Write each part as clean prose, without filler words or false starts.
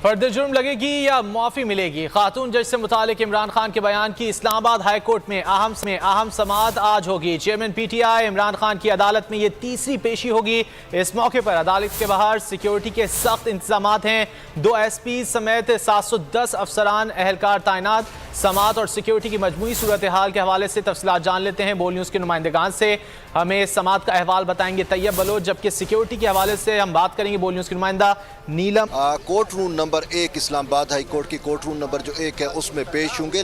फर्द जुर्म लगेगी या मुआफ़ी मिलेगी? खातून जज से मुतालिक इमरान खान के बयान की इस्लामाबाद हाई कोर्ट में अहम समाअत आज होगी। चेयरमैन PTI इमरान खान की अदालत में ये तीसरी पेशी होगी। इस मौके पर अदालत के बाहर सिक्योरिटी के सख्त इंतजामात हैं। 2 SP समेत 710 अफसरान एहलकार तैनात। समाअत और सिक्योरिटी की मजमूई सूरत हाल के हवाले से तफसीलात जान लेते हैं बोल न्यूज़ के नुमाइंदगान से। हमें समाअत का अहवाल बताएंगे तैयब बलोच, जबकि सिक्योरिटी के हवाले से हम बात करेंगे बोल न्यूज़ की नुमाइंदा Neelam. Court room number 1 Islamabad high court की कोर्ट रूम नंबर जो 1 है उसमें पेश होंगे।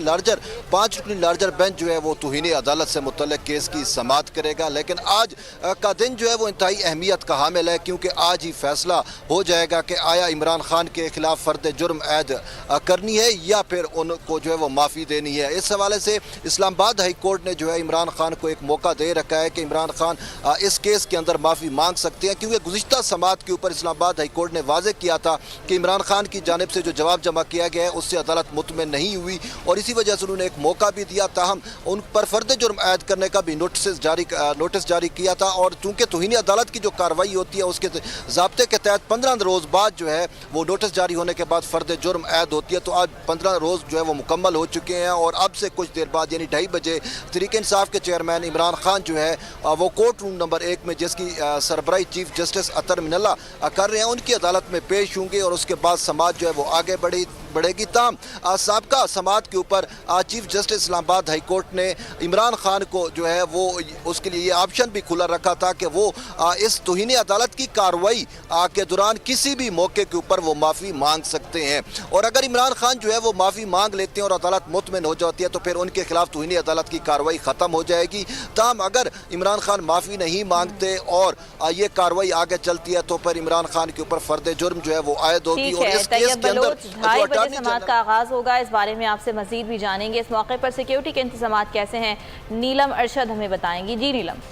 5 रुकनी लार्जर बेंच जो है वो तौहीन अदालत से मुतल्लिक केस की समाअत करेगा। लेकिन आज का दिन जो है वो इंतहाई अहमियत का हामिल है, क्योंकि आज ही फैसला हो जाएगा कि आया इमरान खान के खिलाफ फर्द जुर्म ऐद करनी है या फिर उनको जो है वो माफ़ी देनी है। इस हवाले से इस्लामाबाद हाई कोर्ट ने जो है इमरान खान को एक मौका दे रखा है कि इमरान खान इस केस के अंदर माफ़ी मांग सकते हैं, क्योंकि गुज़िश्ता समाअत के ऊपर इस्लामाबाद हाई कोर्ट ने वाज़ेह किया था कि इमरान खान की जानिब से जो जवाब जमा किया गया है उससे अदालत मुतमिन नहीं हुई और इसी वजह से उन्होंने एक मौका भी दिया। ताहम उन पर फर्द जुर्म ऐद करने का भी नोटिस जारी किया था। और चूँकि तौहीन अदालत की जो कार्रवाई होती है उसके ज़ाब्ते के तहत 15 रोज़ बाद जो है वो नोटिस जारी होने के बाद फर्द जुर्म ऐद होती है। तो आज 15 रोज़ जो है वो मुकम्मल हो चुके हैं और अब से कुछ देर बाद यानी 2:30 बजे तहरीक इंसाफ के चेयरमैन इमरान खान जो है वो कोर्ट रूम नंबर 1 में, जिसकी सरबराही चीफ जस्टिस अतर मिनल्ला कर रहे हैं, उनकी अदालत में पेश होंगे और उसके बाद समाअत जो है वो आगे बढ़ेगी। ताम साबका समाअत के ऊपर chief justice Islamabad high court ने इमरान खान को जो है वो उसके लिए ये ऑप्शन भी खुला रखा था कि वो इस तौहीन अदालत की कार्रवाई के दौरान किसी भी मौके के ऊपर वो माफ़ी मांग सकते हैं। और अगर इमरान खान जो है वो माफ़ी मांग लेते हैं और अदालत मुतमिन हो जाती है तो फिर उनके खिलाफ तौहीन अदालत की कार्रवाई ख़त्म हो जाएगी। ताम अगर इमरान खान माफ़ी नहीं मांगते और ये कार्रवाई आगे चलती है तो फिर इमरान खान के ऊपर फर्द जुर्म जो है वो आयद होगी और इस केस के अंदर समाअत का आगाज होगा। इस बारे में आपसे मजीद भी जानेंगे। इस मौके पर सिक्योरिटी के इंतजाम कैसे हैं, नीलम अरशद हमें बताएंगी। जी नीलम।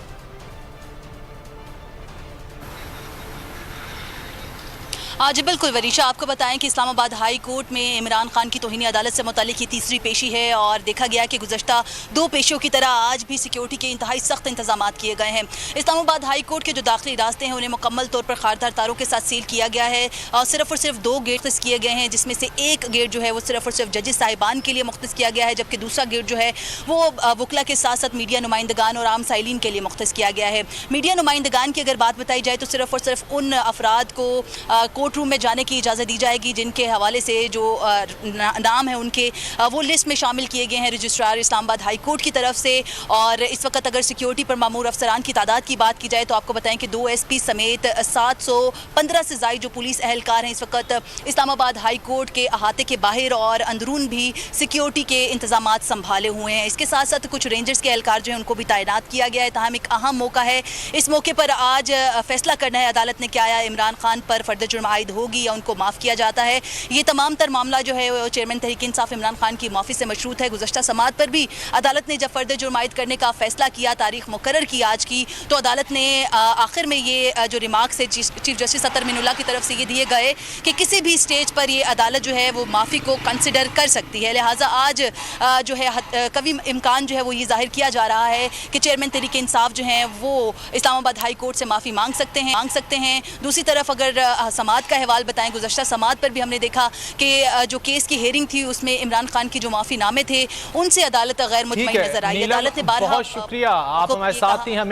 जी बिल्कुल वरीशा, आपको बताएं कि इस्लामाबाद हाई कोर्ट में इमरान खान की तौहीनी अदालत से मुतालिक की तीसरी पेशी है और देखा गया कि गुज़श्ता 2 पेशियों की तरह आज भी सिक्योरिटी के इंतहाई सख्त इंतजाम किए गए हैं। इस्लामाबाद हाई कोर्ट के जो दाखिली रास्ते हैं उन्हें मुकम्मल तौर पर खारदार तारों के साथ सील किया गया है और सिर्फ 2 गेट किए गए हैं, जिसमें से एक गेट जो है वो सिर्फ और सिर्फ जजेस साहिबान के लिए मुख्तस किया गया है, जबकि दूसरा गेट जो है वो वकला के साथ साथ मीडिया नुमाइंदगान और आम साइलिन के लिए मुख्तस किया गया है। मीडिया नुमाइंदगान की अगर बात बताई जाए तो सिर्फ और सिर्फ उन अफराद को कोर्ट रूम में जाने की इजाज़त दी जाएगी जिनके हवाले से जो नाम है उनके वो लिस्ट में शामिल किए गए हैं रजिस्ट्रार इस्लामाबाद हाई कोर्ट की तरफ से। और इस वक्त अगर सिक्योरिटी पर मामूर अफसरान की तादाद की बात की जाए तो आपको बताएं कि 2 SP समेत 715 से ज़ायद जो पुलिस एहलकार हैं इस वक्त इस्लामाबाद हाई कोर्ट के अहाते के बाहर और अंदरून भी सिक्योरिटी के इंतजाम संभाले हुए हैं। इसके साथ साथ कुछ रेंजर्स के एहलकार जो हैं उनको भी तैनात किया गया है। ताहम एक अहम मौका है, इस मौके पर आज फैसला करना है अदालत ने क्या आया इमरान खान पर फर्द जुर्म आयद होगी या उनको माफ़ किया जाता है। ये तमाम तर मामला जो है चेयरमैन तहरीक इंसाफ इमरान खान की माफ़ी से मशरूत है। गुज़श्ता समाअत पर भी अदालत ने जब फर्द जुर्म आयद करने का फैसला किया, तारीख मुकर्रर की आज की, तो अदालत ने आखिर में ये जो रिमार्क्स है चीफ जस्टिस अतर मिनल्ला की तरफ से ये दिए गए कि किसी भी स्टेज पर ये अदालत जो है वो माफ़ी को कंसिडर कर सकती है। लिहाजा आज जो है कभी इम्कान जो है वो ये जाहिर किया जा रहा है कि चेयरमैन तहरीक इंसाफ जो है वो इस्लामाबाद हाई कोर्ट से माफ़ी मांग सकते हैं। दूसरी तरफ अगर समाअत का अहवाल बताएं, गुज़श्ता समाअत पर भी हमने देखा कि जो केस की हेयरिंग थी उसमें इमरान खान की जो माफ़ीनामे थे उनसे अदालत गैर मुतमईन नजर आई। अदालत ने बहुत शुक्रिया, आप हमारे साथ ही